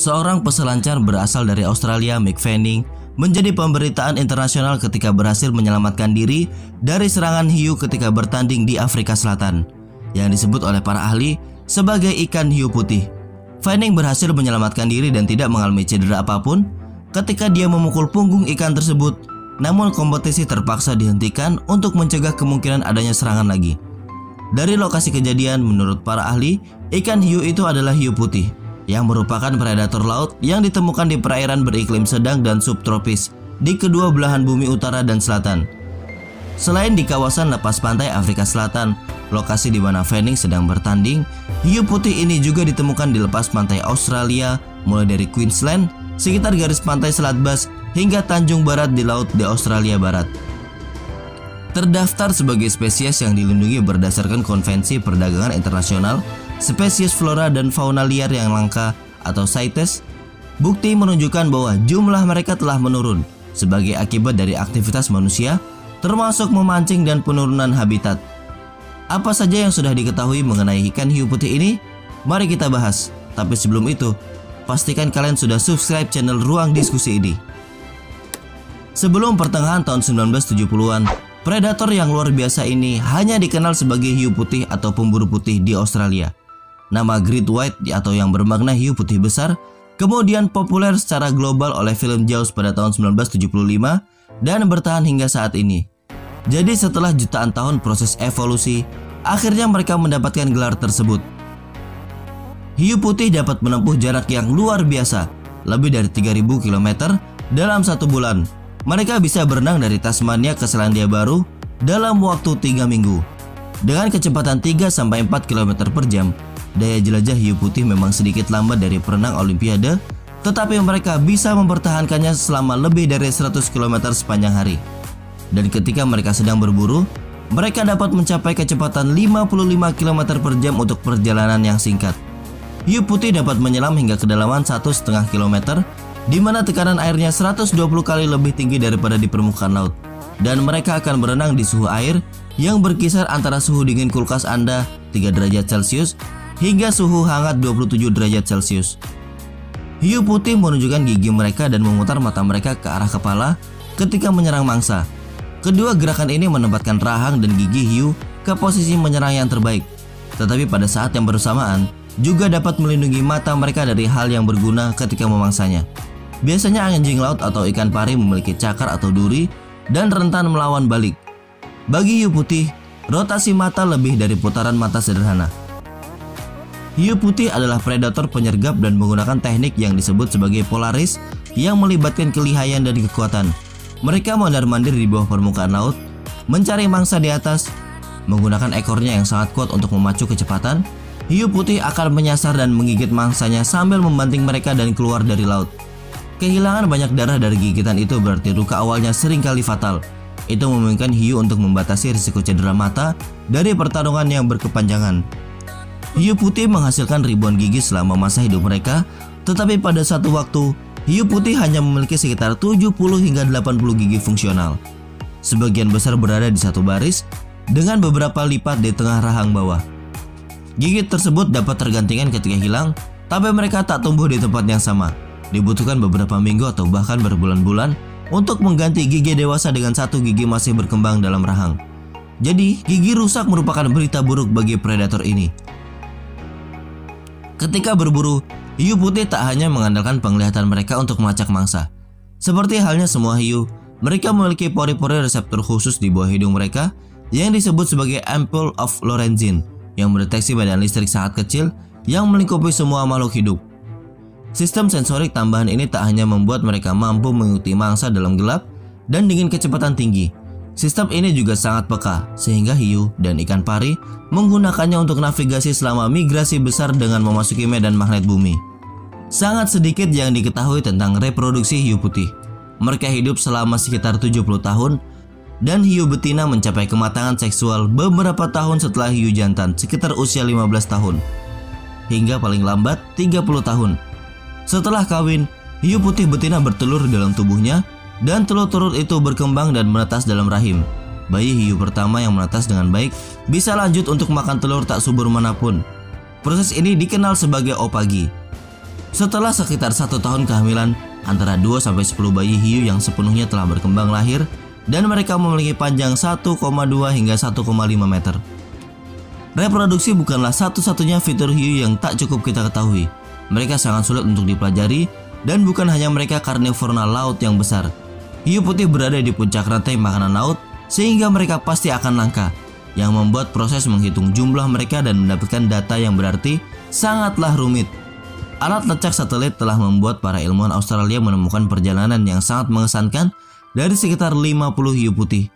seorang peselancar berasal dari Australia, Mick Fanning, menjadi pemberitaan internasional ketika berhasil menyelamatkan diri dari serangan hiu ketika bertanding di Afrika Selatan, yang disebut oleh para ahli sebagai ikan hiu putih. Fanning berhasil menyelamatkan diri dan tidak mengalami cedera apapun ketika dia memukul punggung ikan tersebut, namun kompetisi terpaksa dihentikan untuk mencegah kemungkinan adanya serangan lagi. Dari lokasi kejadian, menurut para ahli, ikan hiu itu adalah hiu putih, yang merupakan predator laut yang ditemukan di perairan beriklim sedang dan subtropis di kedua belahan bumi utara dan selatan. Selain di kawasan lepas pantai Afrika Selatan, lokasi di mana Fanning sedang bertanding, hiu putih ini juga ditemukan di lepas pantai Australia, mulai dari Queensland, sekitar garis pantai Selat Bass, hingga Tanjung Barat di laut di Australia Barat. Terdaftar sebagai spesies yang dilindungi berdasarkan Konvensi Perdagangan Internasional Spesies Flora dan Fauna Liar yang Langka atau CITES. Bukti menunjukkan bahwa jumlah mereka telah menurun sebagai akibat dari aktivitas manusia, termasuk memancing dan penurunan habitat. Apa saja yang sudah diketahui mengenai ikan hiu putih ini? Mari kita bahas. Tapi sebelum itu, pastikan kalian sudah subscribe channel Ruang Diskusi ini. Sebelum pertengahan tahun 1970-an, predator yang luar biasa ini hanya dikenal sebagai hiu putih atau pemburu putih di Australia. Nama Great White atau yang bermakna hiu putih besar kemudian populer secara global oleh film Jaws pada tahun 1975 dan bertahan hingga saat ini. Jadi setelah jutaan tahun proses evolusi, akhirnya mereka mendapatkan gelar tersebut. Hiu putih dapat menempuh jarak yang luar biasa, lebih dari 3.000 km dalam 1 bulan. Mereka bisa berenang dari Tasmania ke Selandia Baru dalam waktu 3 minggu. Dengan kecepatan 3-4 km per jam, daya jelajah hiu putih memang sedikit lambat dari perenang Olimpiade, tetapi mereka bisa mempertahankannya selama lebih dari 100 km sepanjang hari. Dan ketika mereka sedang berburu, mereka dapat mencapai kecepatan 55 km per jam untuk perjalanan yang singkat. Hiu putih dapat menyelam hingga kedalaman 1,5 km, di mana tekanan airnya 120 kali lebih tinggi daripada di permukaan laut. Dan mereka akan berenang di suhu air yang berkisar antara suhu dingin kulkas Anda 3 derajat Celcius hingga suhu hangat 27 derajat Celcius. Hiu putih menunjukkan gigi mereka dan memutar mata mereka ke arah kepala ketika menyerang mangsa. Kedua gerakan ini menempatkan rahang dan gigi hiu ke posisi menyerang yang terbaik. Tetapi pada saat yang bersamaan, juga dapat melindungi mata mereka dari hal yang berguna ketika memangsanya. Biasanya anjing laut atau ikan pari memiliki cakar atau duri dan rentan melawan balik. Bagi hiu putih, rotasi mata lebih dari putaran mata sederhana. Hiu putih adalah predator penyergap dan menggunakan teknik yang disebut sebagai polaris yang melibatkan kelihayan dan kekuatan. Mereka mondar-mandir di bawah permukaan laut, mencari mangsa di atas. Menggunakan ekornya yang sangat kuat untuk memacu kecepatan, hiu putih akan menyasar dan menggigit mangsanya sambil membanting mereka dan keluar dari laut. Kehilangan banyak darah dari gigitan itu berarti luka awalnya seringkali fatal. Itu memungkinkan hiu untuk membatasi risiko cedera mata dari pertarungan yang berkepanjangan. Hiu putih menghasilkan ribuan gigi selama masa hidup mereka, tetapi pada satu waktu, hiu putih hanya memiliki sekitar 70 hingga 80 gigi fungsional. Sebagian besar berada di satu baris, dengan beberapa lipat di tengah rahang bawah. Gigi tersebut dapat tergantikan ketika hilang, tapi mereka tak tumbuh di tempat yang sama. Dibutuhkan beberapa minggu atau bahkan berbulan-bulan untuk mengganti gigi dewasa dengan satu gigi masih berkembang dalam rahang. Jadi, gigi rusak merupakan berita buruk bagi predator ini. Ketika berburu, hiu putih tak hanya mengandalkan penglihatan mereka untuk melacak mangsa. Seperti halnya semua hiu, mereka memiliki pori-pori reseptor khusus di bawah hidung mereka yang disebut sebagai ampulle of Lorentz yang mendeteksi medan listrik sangat kecil yang melingkupi semua makhluk hidup. Sistem sensorik tambahan ini tak hanya membuat mereka mampu mengikuti mangsa dalam gelap dan dengan kecepatan tinggi. Sistem ini juga sangat peka, sehingga hiu dan ikan pari menggunakannya untuk navigasi selama migrasi besar dengan memasuki medan magnet bumi. Sangat sedikit yang diketahui tentang reproduksi hiu putih. Mereka hidup selama sekitar 70 tahun, dan hiu betina mencapai kematangan seksual beberapa tahun setelah hiu jantan, sekitar usia 15 tahun, hingga paling lambat 30 tahun. Setelah kawin, hiu putih betina bertelur dalam tubuhnya, dan telur-telur itu berkembang dan menetas dalam rahim. Bayi hiu pertama yang menetas dengan baik bisa lanjut untuk makan telur tak subur manapun. Proses ini dikenal sebagai opagi. Setelah sekitar 1 tahun kehamilan, antara 2-10 bayi hiu yang sepenuhnya telah berkembang lahir dan mereka memiliki panjang 1,2 hingga 1,5 meter. Reproduksi bukanlah satu-satunya fitur hiu yang tak cukup kita ketahui. Mereka sangat sulit untuk dipelajari dan bukan hanya mereka karnivora laut yang besar. Hiu putih berada di puncak rantai makanan laut sehingga mereka pasti akan langka, yang membuat proses menghitung jumlah mereka dan mendapatkan data yang berarti sangatlah rumit. Alat lacak satelit telah membuat para ilmuwan Australia menemukan perjalanan yang sangat mengesankan dari sekitar 50 hiu putih.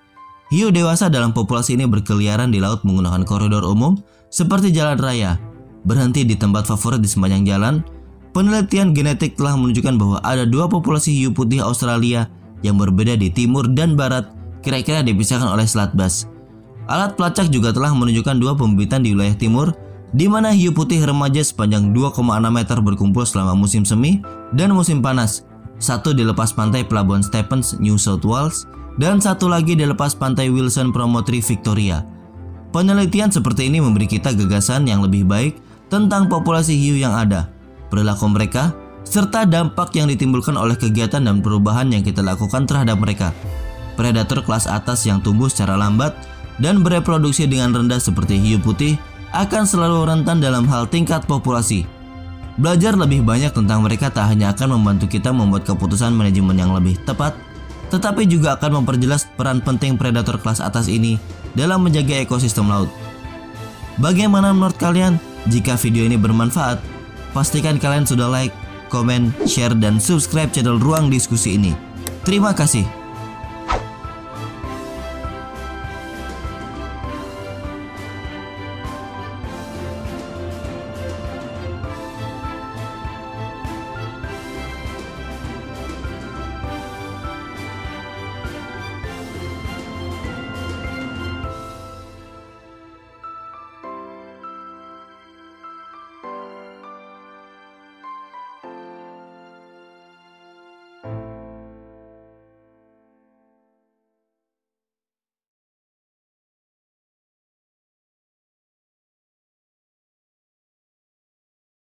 Hiu dewasa dalam populasi ini berkeliaran di laut menggunakan koridor umum seperti jalan raya, berhenti di tempat favorit di sepanjang jalan. Penelitian genetik telah menunjukkan bahwa ada 2 populasi hiu putih Australia yang berbeda di timur dan barat, kira-kira dipisahkan oleh Selat Bass. Alat pelacak juga telah menunjukkan 2 pembibitan di wilayah timur, di mana hiu putih remaja sepanjang 2,6 meter berkumpul selama musim semi dan musim panas. Satu di lepas pantai pelabuhan Stephens, New South Wales, dan satu lagi di lepas pantai Wilson, Promontory, Victoria. Penelitian seperti ini memberi kita gagasan yang lebih baik tentang populasi hiu yang ada, perilaku mereka, serta dampak yang ditimbulkan oleh kegiatan dan perubahan yang kita lakukan terhadap mereka. Predator kelas atas yang tumbuh secara lambat dan bereproduksi dengan rendah seperti hiu putih akan selalu rentan dalam hal tingkat populasi. Belajar lebih banyak tentang mereka tak hanya akan membantu kita membuat keputusan manajemen yang lebih tepat, tetapi juga akan memperjelas peran penting predator kelas atas ini dalam menjaga ekosistem laut. Bagaimana menurut kalian? Jika video ini bermanfaat, pastikan kalian sudah like, komen, share, dan subscribe channel Ruang Diskusi ini. Terima kasih.